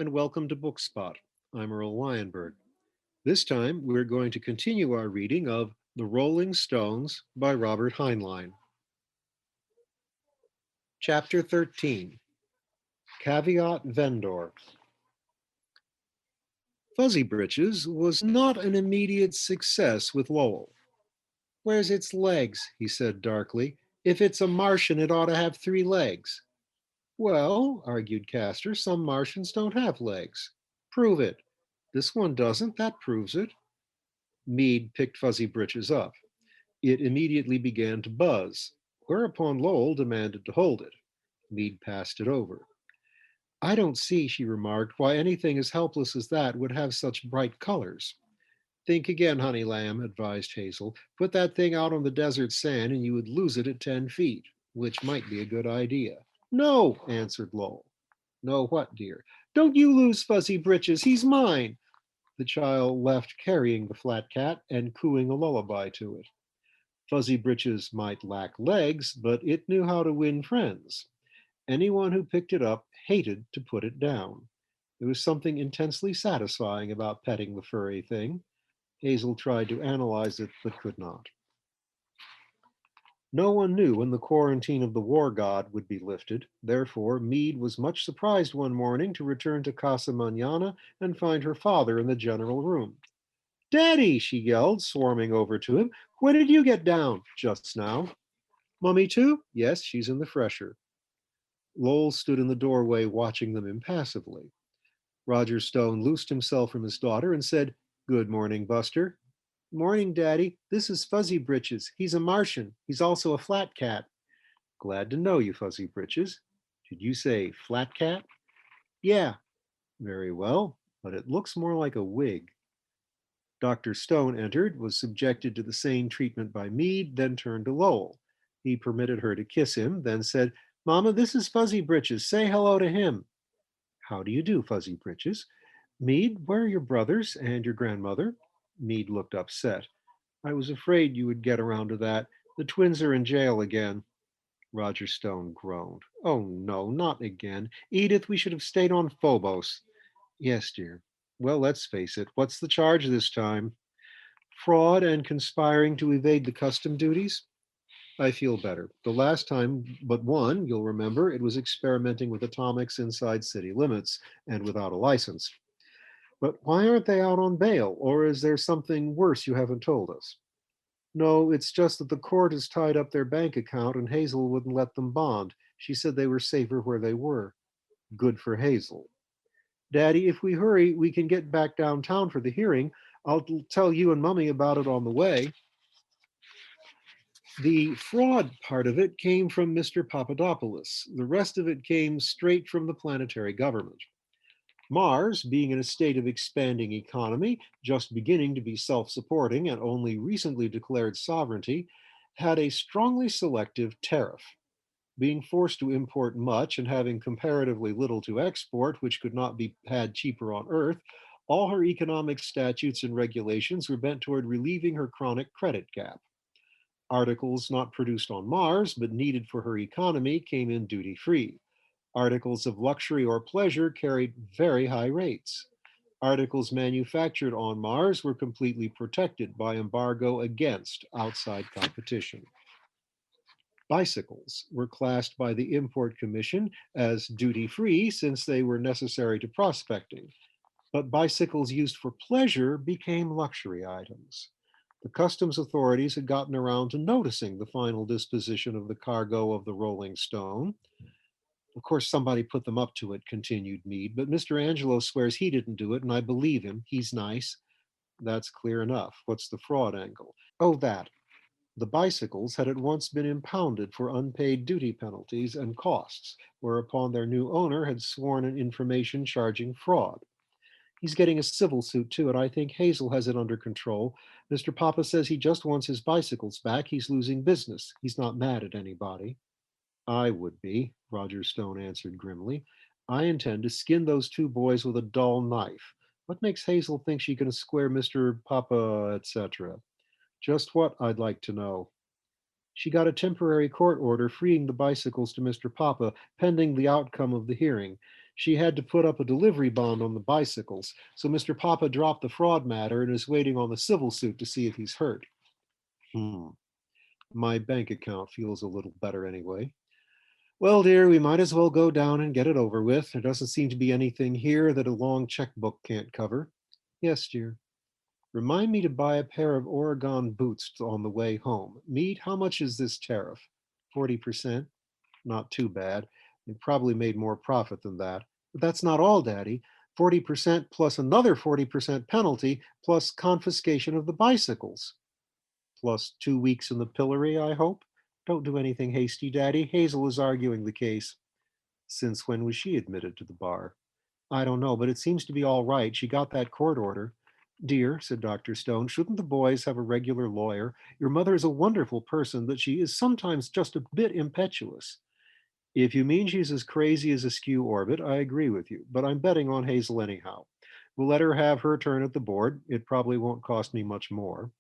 and welcome to Bookspot. I'm Earl Weinberg. This time, we're going to continue our reading of The Rolling Stones by Robert Heinlein. Chapter 13, Caveat Vendor. Fuzzy Britches was not an immediate success with Lowell. Where's its legs? He said darkly. If it's a Martian, it ought to have 3 legs. Well, argued Castor, some Martians don't have legs. Prove it. This one doesn't, that proves it. Meade picked Fuzzy Britches up. It immediately began to buzz, whereupon Lowell demanded to hold it. Meade passed it over. I don't see, she remarked, why anything as helpless as that would have such bright colors. Think again, honey lamb, advised Hazel. Put that thing out on the desert sand and you would lose it at 10 feet, which might be a good idea. No, answered Lowell. No, what, dear? Don't you lose Fuzzy Britches. He's mine. The child left carrying the flat cat and cooing a lullaby to it. Fuzzy Britches might lack legs, but it knew how to win friends. Anyone who picked it up hated to put it down. There was something intensely satisfying about petting the furry thing. Hazel tried to analyze it, but could not. No one knew when the quarantine of the war god would be lifted. Therefore, Meade was much surprised one morning to return to Casa Manana and find her father in the general room. Daddy, she yelled, swarming over to him. When did you get down? Just now. Mummy too? Yes, she's in the fresher. Lowell stood in the doorway watching them impassively. Roger Stone loosed himself from his daughter and said, Good morning, Buster. Morning, Daddy. This is Fuzzy Britches. He's a Martian. He's also a flat cat. Glad to know you, Fuzzy Britches. Did you say flat cat? Yeah. Very well, but it looks more like a wig. Dr. Stone entered, was subjected to the same treatment by Meade, then turned to Lowell. He permitted her to kiss him, then said, Mama, this is Fuzzy Britches. Say hello to him. How do you do, Fuzzy Britches? Meade, where are your brothers and your grandmother? Meade looked upset. I was afraid you would get around to that. The twins are in jail again. Roger Stone groaned. Oh, no, not again. Edith, we should have stayed on Phobos. Yes, dear. Well, let's face it. What's the charge this time? Fraud and conspiring to evade the custom duties? I feel better. The last time but one, you'll remember, it was experimenting with atomics inside city limits and without a license. But why aren't they out on bail? Or is there something worse you haven't told us? No, it's just that the court has tied up their bank account and Hazel wouldn't let them bond. She said they were safer where they were. Good for Hazel. Daddy, if we hurry, we can get back downtown for the hearing. I'll tell you and Mummy about it on the way. The fraud part of it came from Mr. Papadopoulos. The rest of it came straight from the planetary government. Mars, being in a state of expanding economy, just beginning to be self supporting and only recently declared sovereignty, had a strongly selective tariff. Being forced to import much and having comparatively little to export, which could not be had cheaper on Earth, all her economic statutes and regulations were bent toward relieving her chronic credit gap. Articles not produced on Mars but needed for her economy came in duty free. Articles of luxury or pleasure carried very high rates. Articles manufactured on Mars were completely protected by embargo against outside competition. Bicycles were classed by the Import Commission as duty free since they were necessary to prospecting, but bicycles used for pleasure became luxury items. The customs authorities had gotten around to noticing the final disposition of the cargo of the Rolling Stone. Of course, somebody put them up to it, continued Meade, but Mr. Angelo swears he didn't do it, and I believe him. He's nice. That's clear enough. What's the fraud angle? Oh, that. The bicycles had at once been impounded for unpaid duty penalties and costs, whereupon their new owner had sworn an information charging fraud. He's getting a civil suit too, and I think Hazel has it under control. Mr. Papa says he just wants his bicycles back. He's losing business. He's not mad at anybody. I would be, Roger Stone answered grimly. I intend to skin those 2 boys with a dull knife. What makes Hazel think she can square Mr. Papa, etc.? Just what, I'd like to know. She got a temporary court order freeing the bicycles to Mr. Papa pending the outcome of the hearing. She had to put up a delivery bond on the bicycles, so Mr. Papa dropped the fraud matter and is waiting on the civil suit to see if he's hurt. Hmm. My bank account feels a little better anyway. Well, dear, we might as well go down and get it over with. There doesn't seem to be anything here that a long checkbook can't cover. Yes, dear. Remind me to buy a pair of Oregon boots on the way home. Mead, how much is this tariff? 40%? Not too bad. They probably made more profit than that. But that's not all, Daddy. 40% plus another 40% penalty plus confiscation of the bicycles. Plus 2 weeks in the pillory, I hope. Don't do anything hasty, Daddy. Hazel is arguing the case. Since when was she admitted to the bar? I don't know, but it seems to be all right. She got that court order. Dear, said Dr. Stone, shouldn't the boys have a regular lawyer? Your mother is a wonderful person, but she is sometimes just a bit impetuous. If you mean she's as crazy as a skew orbit, I agree with you, but I'm betting on Hazel anyhow. We'll let her have her turn at the board. It probably won't cost me much more.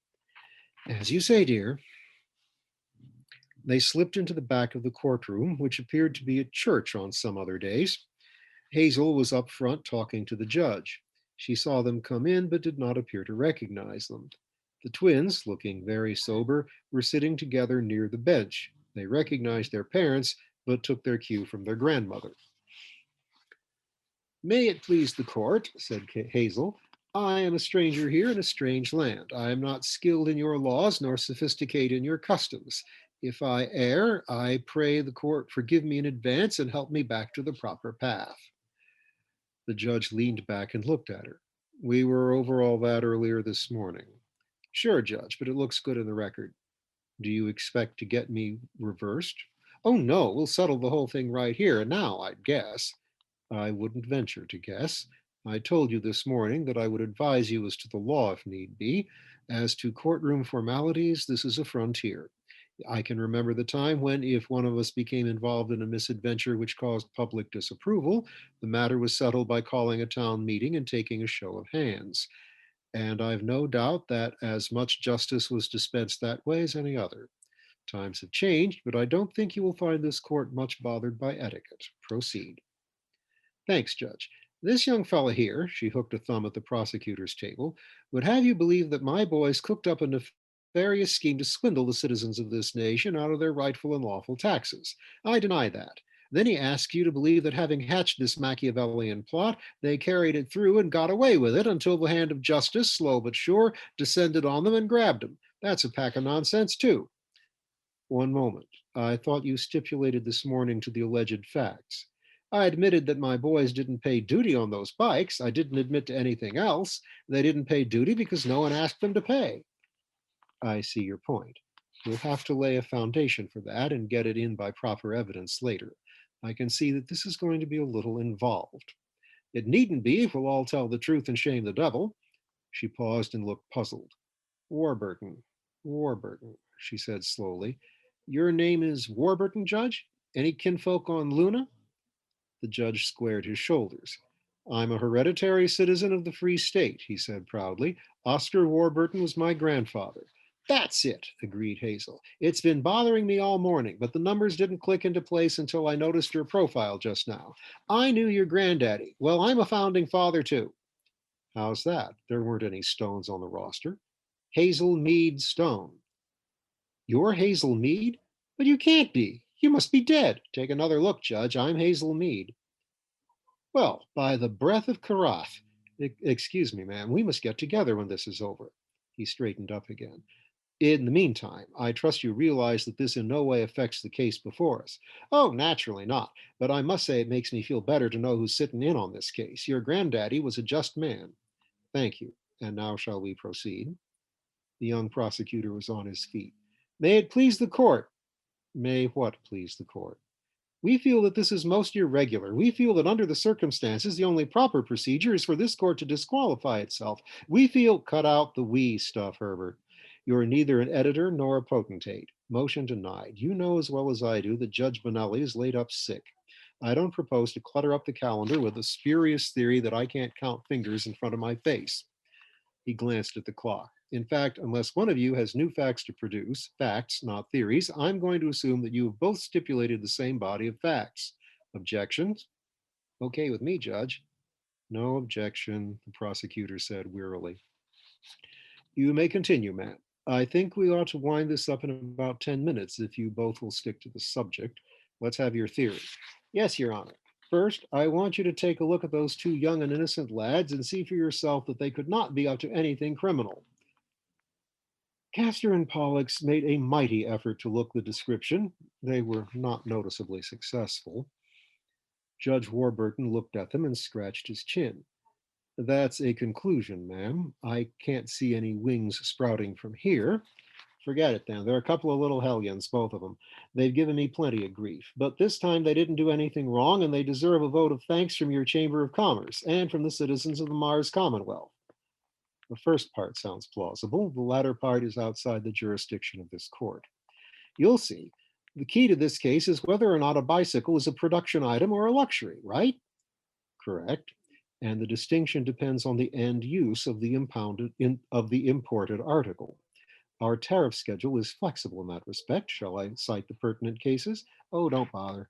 As you say, dear. They slipped into the back of the courtroom, which appeared to be a church on some other days. Hazel was up front talking to the judge. She saw them come in, but did not appear to recognize them. The twins, looking very sober, were sitting together near the bench. They recognized their parents, but took their cue from their grandmother. May it please the court, said Hazel, I am a stranger here in a strange land. I am not skilled in your laws nor sophisticated in your customs. If I err, I pray the court forgive me in advance and help me back to the proper path. The judge leaned back and looked at her. We were over all that earlier this morning. Sure, Judge, but it looks good in the record. Do you expect to get me reversed? Oh, no, we'll settle the whole thing right here and now, I'd guess. I wouldn't venture to guess. I told you this morning that I would advise you as to the law if need be. As to courtroom formalities, this is a frontier. I can remember the time when, if one of us became involved in a misadventure which caused public disapproval, the matter was settled by calling a town meeting and taking a show of hands. And I've no doubt that as much justice was dispensed that way as any other. Times have changed, but I don't think you will find this court much bothered by etiquette. Proceed. Thanks, Judge. This young fellow here, she hooked a thumb at the prosecutor's table, would have you believe that my boys cooked up a nefarious scheme to swindle the citizens of this nation out of their rightful and lawful taxes. I deny that. Then he asks you to believe that having hatched this Machiavellian plot, they carried it through and got away with it until the hand of justice, slow but sure, descended on them and grabbed them. That's a pack of nonsense, too. One moment. I thought you stipulated this morning to the alleged facts. I admitted that my boys didn't pay duty on those bikes. I didn't admit to anything else. They didn't pay duty because no one asked them to pay. I see your point. We'll have to lay a foundation for that and get it in by proper evidence later. I can see that this is going to be a little involved. It needn't be if we'll all tell the truth and shame the devil. She paused and looked puzzled. Warburton, Warburton, she said slowly. Your name is Warburton, Judge? Any kinfolk on Luna? The judge squared his shoulders. I'm a hereditary citizen of the Free State, he said proudly. Oscar Warburton was my grandfather. That's it, agreed Hazel. It's been bothering me all morning, but the numbers didn't click into place until I noticed your profile just now. I knew your granddaddy. Well, I'm a founding father, too. How's that? There weren't any Stones on the roster. Hazel Mead Stone. You're Hazel Mead? But you can't be. You must be dead. Take another look, Judge. I'm Hazel Mead. Well, by the breath of Karath. Excuse me, ma'am. We must get together when this is over. He straightened up again. In the meantime, I trust you realize that this in no way affects the case before us. Oh, naturally not. But I must say it makes me feel better to know who's sitting in on this case. Your granddaddy was a just man. Thank you. And now shall we proceed? The young prosecutor was on his feet. May it please the court. May what please the court? We feel that this is most irregular. We feel that under the circumstances, the only proper procedure is for this court to disqualify itself. We feel, cut out the we stuff, Herbert. You're neither an editor nor a potentate. Motion denied. You know as well as I do that Judge Bonelli is laid up sick. I don't propose to clutter up the calendar with a spurious theory that I can't count fingers in front of my face. He glanced at the clock. In fact, unless one of you has new facts to produce, facts, not theories, I'm going to assume that you have both stipulated the same body of facts. Objections? Okay with me, Judge. No objection, the prosecutor said wearily. You may continue, Matt. I think we ought to wind this up in about 10 minutes if you both will stick to the subject. Let's have your theory. Yes, Your Honor. First, I want you to take a look at those two young and innocent lads and see for yourself that they could not be up to anything criminal. Castor and Pollux made a mighty effort to look the description. They were not noticeably successful. Judge Warburton looked at them and scratched his chin. That's a conclusion, ma'am. I can't see any wings sprouting from here. Forget it then. They're a couple of little hellions, both of them. They've given me plenty of grief. But this time they didn't do anything wrong, and they deserve a vote of thanks from your Chamber of Commerce and from the citizens of the Mars Commonwealth. The first part sounds plausible. The latter part is outside the jurisdiction of this court. You'll see. The key to this case is whether or not a bicycle is a production item or a luxury, right? Correct. And the distinction depends on the end use of the imported article. Our tariff schedule is flexible in that respect. Shall I cite the pertinent cases? Oh, don't bother.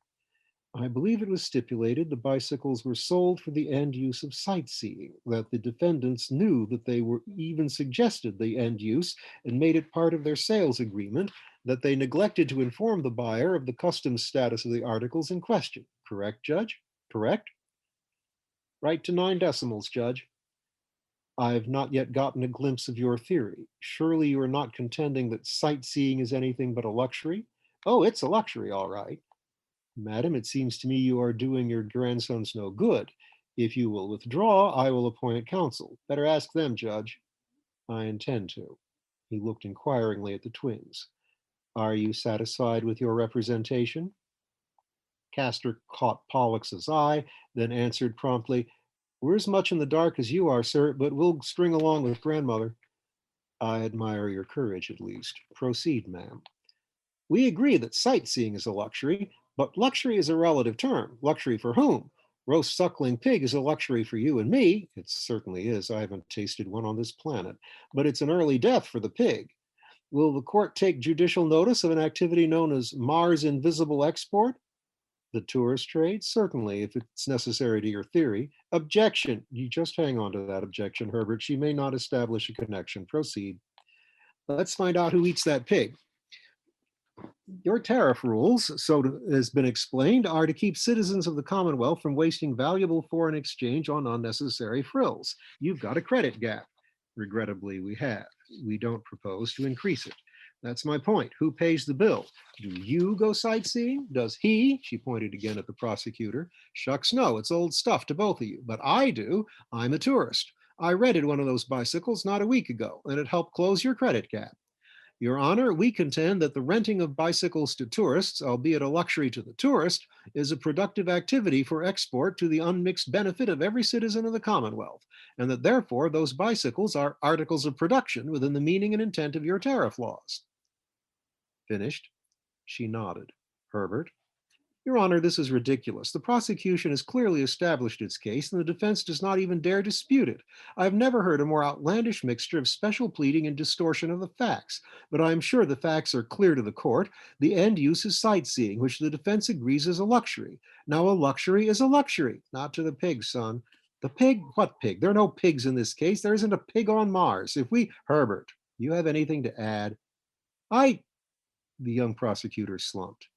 I believe it was stipulated the bicycles were sold for the end use of sightseeing, that the defendants knew that they were even suggested the end use and made it part of their sales agreement, that they neglected to inform the buyer of the customs status of the articles in question. Correct, Judge? Correct? Right to 9 decimals, Judge. I've not yet gotten a glimpse of your theory. Surely you are not contending that sightseeing is anything but a luxury? Oh, it's a luxury, all right. Madam, it seems to me you are doing your grandsons no good. If you will withdraw, I will appoint counsel. Better ask them, Judge. I intend to. He looked inquiringly at the twins. Are you satisfied with your representation? Castor caught Pollux's eye, then answered promptly, We're as much in the dark as you are, sir, but we'll string along with grandmother. I admire your courage, at least. Proceed, ma'am. We agree that sightseeing is a luxury, but luxury is a relative term. Luxury for whom? Roast suckling pig is a luxury for you and me. It certainly is. I haven't tasted one on this planet, but it's an early death for the pig. Will the court take judicial notice of an activity known as Mars Invisible Export? The tourist trade? Certainly, if it's necessary to your theory. Objection. You just hang on to that objection, Herbert. She may not establish a connection. Proceed. Let's find out who eats that pig. Your tariff rules, so has been explained, are to keep citizens of the Commonwealth from wasting valuable foreign exchange on unnecessary frills. You've got a credit gap. Regrettably, we have. We don't propose to increase it. That's my point. Who pays the bill? Do you go sightseeing? Does he? She pointed again at the prosecutor. Shucks, no, it's old stuff to both of you. But I do. I'm a tourist. I rented one of those bicycles not a week ago, and it helped close your credit gap. Your Honor, we contend that the renting of bicycles to tourists, albeit a luxury to the tourist, is a productive activity for export to the unmixed benefit of every citizen of the Commonwealth, and that therefore those bicycles are articles of production within the meaning and intent of your tariff laws. Finished? She nodded. Herbert? Your Honor, this is ridiculous. The prosecution has clearly established its case, and the defense does not even dare dispute it. I have never heard a more outlandish mixture of special pleading and distortion of the facts, but I am sure the facts are clear to the court. The end use is sightseeing, which the defense agrees is a luxury. Now, a luxury is a luxury, not to the pig, son. The pig? What pig? There are no pigs in this case. There isn't a pig on Mars. Herbert, you have anything to add? I, the young prosecutor slumped.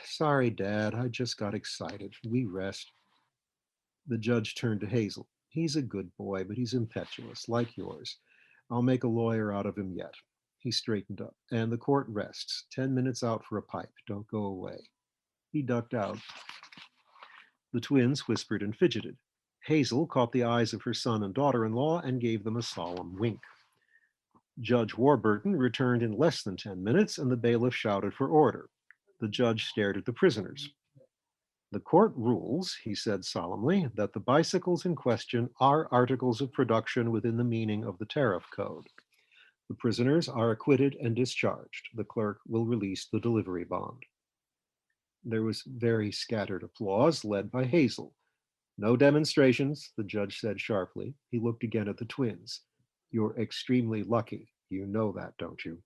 Sorry, Dad, I just got excited. We rest. The judge turned to Hazel. He's a good boy, but he's impetuous, like yours. I'll make a lawyer out of him yet. He straightened up, and the court rests. 10 minutes out for a pipe. Don't go away. He ducked out. The twins whispered and fidgeted. Hazel caught the eyes of her son and daughter in law and gave them a solemn wink. Judge Warburton returned in less than 10 minutes, and the bailiff shouted for order. The judge stared at the prisoners. The court rules, he said solemnly, that the bicycles in question are articles of production within the meaning of the tariff code. The prisoners are acquitted and discharged. The clerk will release the delivery bond. There was very scattered applause, led by Hazel. No demonstrations, the judge said sharply. He looked again at the twins. You're extremely lucky. You know that, don't you?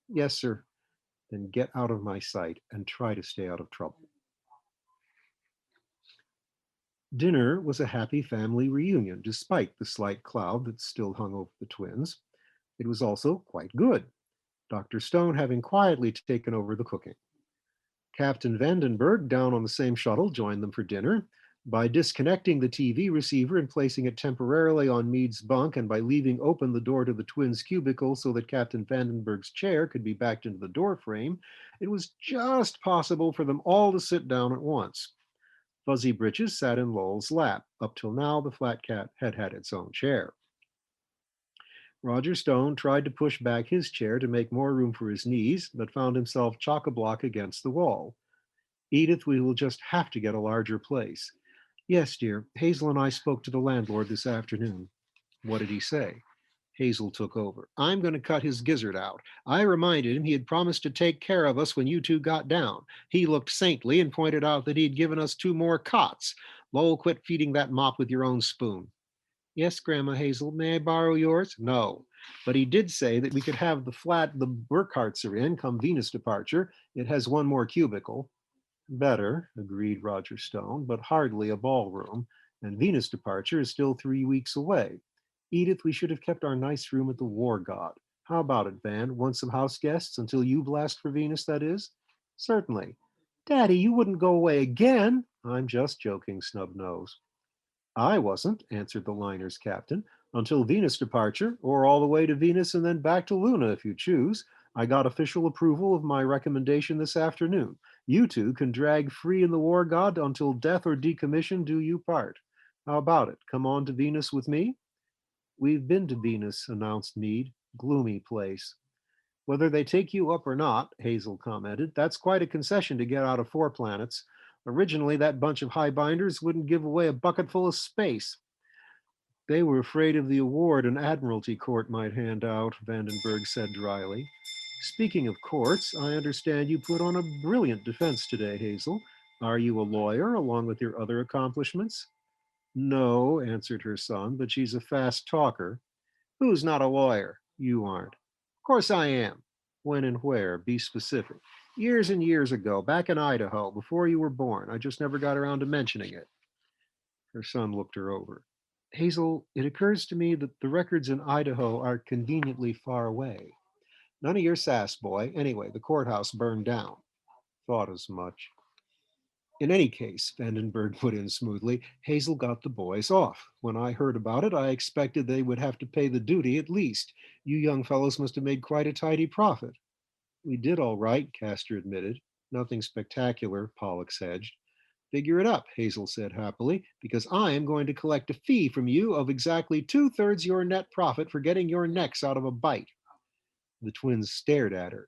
Yes, sir. Then get out of my sight and try to stay out of trouble. Dinner was a happy family reunion, despite the slight cloud that still hung over the twins. It was also quite good, Dr. Stone having quietly taken over the cooking. Captain Vandenberg, down on the same shuttle, joined them for dinner. By disconnecting the TV receiver and placing it temporarily on Meade's bunk, and by leaving open the door to the twins' cubicle so that Captain Vandenberg's chair could be backed into the door frame, it was just possible for them all to sit down at once. Fuzzy Britches sat in Lowell's lap. Up till now, the flat cat had had its own chair. Roger Stone tried to push back his chair to make more room for his knees, but found himself chock a block against the wall. Edith, we will just have to get a larger place. Yes, dear. Hazel and I spoke to the landlord this afternoon. What did he say? Hazel took over. I'm going to cut his gizzard out. I reminded him he had promised to take care of us when you two got down. He looked saintly and pointed out that he'd given us two more cots. Lowell, quit feeding that mop with your own spoon. Yes, Grandma Hazel, may I borrow yours? No. But he did say that we could have the flat the Burkharts are in come Venus departure. It has one more cubicle. Better, agreed Roger Stone, but hardly a ballroom, and Venus' departure is still 3 weeks away. Edith, we should have kept our nice room at the War God. How about it, Van? Want some house guests until you blast for Venus, that is? Certainly. Daddy, you wouldn't go away again. I'm just joking, Snubnose. I wasn't, answered the liner's captain, until Venus departure, or all the way to Venus and then back to Luna if you choose. I got official approval of my recommendation this afternoon. You two can drag free in the War God until death or decommission do you part. How about it? Come on to Venus with me? We've been to Venus, announced Meade. Gloomy place. Whether they take you up or not, Hazel commented, that's quite a concession to get out of 4 planets. Originally, that bunch of highbinders wouldn't give away a bucketful of space. They were afraid of the award an Admiralty court might hand out, Vandenberg said dryly. Speaking of courts, I understand you put on a brilliant defense today, Hazel. Are you a lawyer along with your other accomplishments? No, answered her son, but she's a fast talker. Who's not a lawyer? You aren't. Of course I am. When and where? Be specific. Years and years ago, back in Idaho, before you were born. I just never got around to mentioning it. Her son looked her over. Hazel, it occurs to me that the records in Idaho are conveniently far away. None of your sass, boy. Anyway, the courthouse burned down. Thought as much. In any case, Vandenberg put in smoothly, Hazel got the boys off. When I heard about it, I expected they would have to pay the duty at least. You young fellows must have made quite a tidy profit. We did all right, Castor admitted. Nothing spectacular, Pollux hedged. Figure it up, Hazel said happily, because I am going to collect a fee from you of exactly 2/3 your net profit for getting your necks out of a bite. The twins stared at her.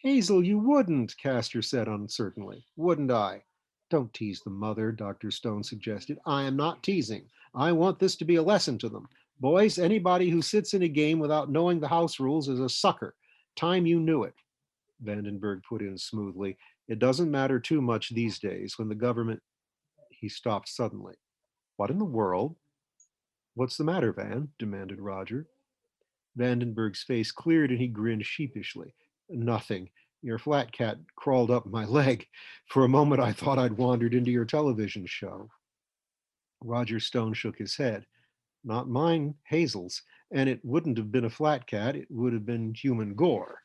Hazel, you wouldn't, Castor said uncertainly. Wouldn't I? Don't tease the mother, Dr. Stone suggested. I am not teasing. I want this to be a lesson to them. Boys, anybody who sits in a game without knowing the house rules is a sucker. Time you knew it. Vandenberg put in smoothly. It doesn't matter too much these days when the government. He stopped suddenly. What in the world? What's the matter, Van? Demanded Roger. Vandenberg's face cleared and he grinned sheepishly. Nothing. Your flat cat crawled up my leg. For a moment, I thought I'd wandered into your television show. Roger Stone shook his head. Not mine, Hazel's. And it wouldn't have been a flat cat, it would have been human gore.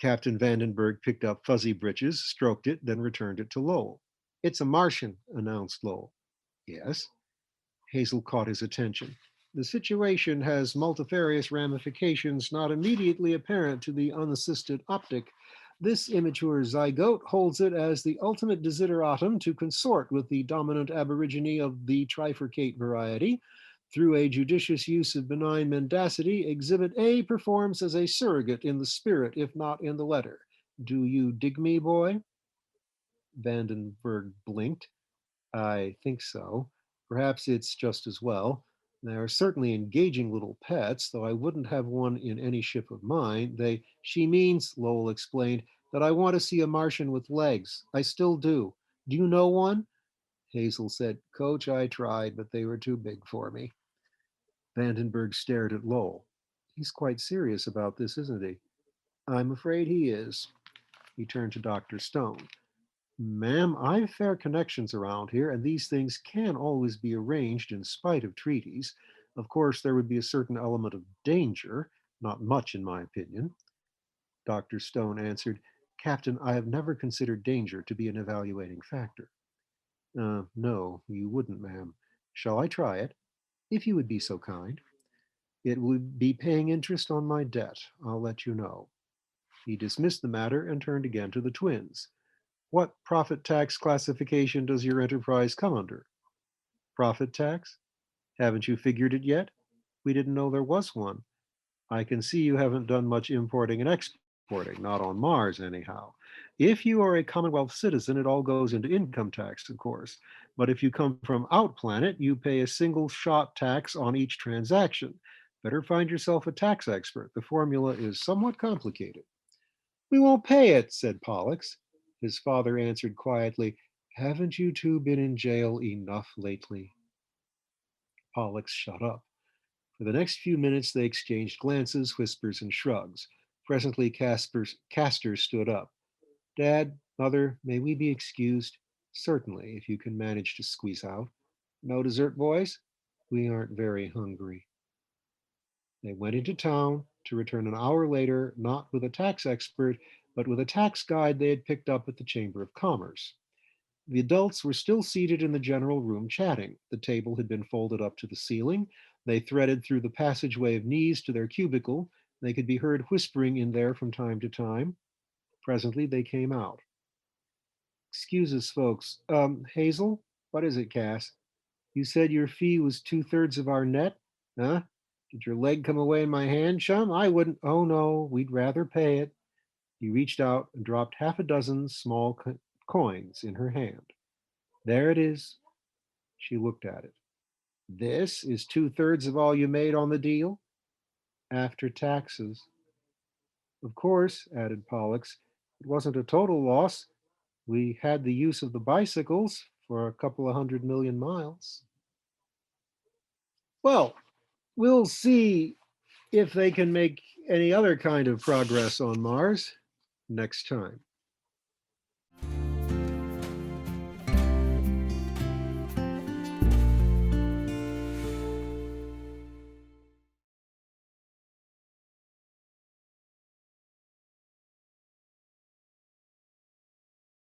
Captain Vandenberg picked up Fuzzy Britches, stroked it, then returned it to Lowell. It's a Martian, announced Lowell. Yes? Hazel caught his attention. The situation has multifarious ramifications not immediately apparent to the unassisted optic. This immature zygote holds it as the ultimate desideratum to consort with the dominant aborigine of the trifurcate variety. Through a judicious use of benign mendacity, Exhibit A performs as a surrogate in the spirit, if not in the letter. Do you dig me, boy? Vandenberg blinked. I think so. Perhaps it's just as well. They are certainly engaging little pets, though I wouldn't have one in any ship of mine. She means, Lowell explained, that I want to see a Martian with legs. I still do. Do you know one? Hazel said, Coach, I tried, but they were too big for me. Vandenberg stared at Lowell. He's quite serious about this, isn't he? I'm afraid he is. He turned to Dr. Stone. Ma'am, I've fair connections around here, and these things can always be arranged in spite of treaties. Of course, there would be a certain element of danger, not much in my opinion. Dr. Stone answered, Captain, I have never considered danger to be an evaluating factor. No, you wouldn't, ma'am. Shall I try it? If you would be so kind. It would be paying interest on my debt. I'll let you know. He dismissed the matter and turned again to the twins. What profit tax classification does your enterprise come under? Profit tax? Haven't you figured it yet? We didn't know there was one. I can see you haven't done much importing and exporting, not on Mars, anyhow. If you are a Commonwealth citizen, it all goes into income tax, of course. But if you come from out planet, you pay a single shot tax on each transaction. Better find yourself a tax expert. The formula is somewhat complicated. We won't pay it, said Pollux. His father answered quietly, Haven't you two been in jail enough lately? Pollux shut up. For the next few minutes they exchanged glances, whispers, and shrugs. Presently Castor stood up. Dad, Mother, may we be excused? Certainly, if you can manage to squeeze out. No dessert, boys? We aren't very hungry. They went into town to return an hour later, not with a tax expert, but with a tax guide they had picked up at the Chamber of Commerce. The adults were still seated in the general room chatting. The table had been folded up to the ceiling. They threaded through the passageway of knees to their cubicle. They could be heard whispering in there from time to time. Presently, they came out. Excuse us, folks. Hazel? What is it, Cass? You said your fee was 2/3 of our net? Huh? Did your leg come away in my hand, chum? I wouldn't. Oh, no, we'd rather pay it. He reached out and dropped half a dozen small coins in her hand. There it is. She looked at it. This is 2/3 of all you made on the deal? After taxes. Of course, added Pollux, it wasn't a total loss. We had the use of the bicycles for a couple of 100 million miles. Well, we'll see if they can make any other kind of progress on Mars next time.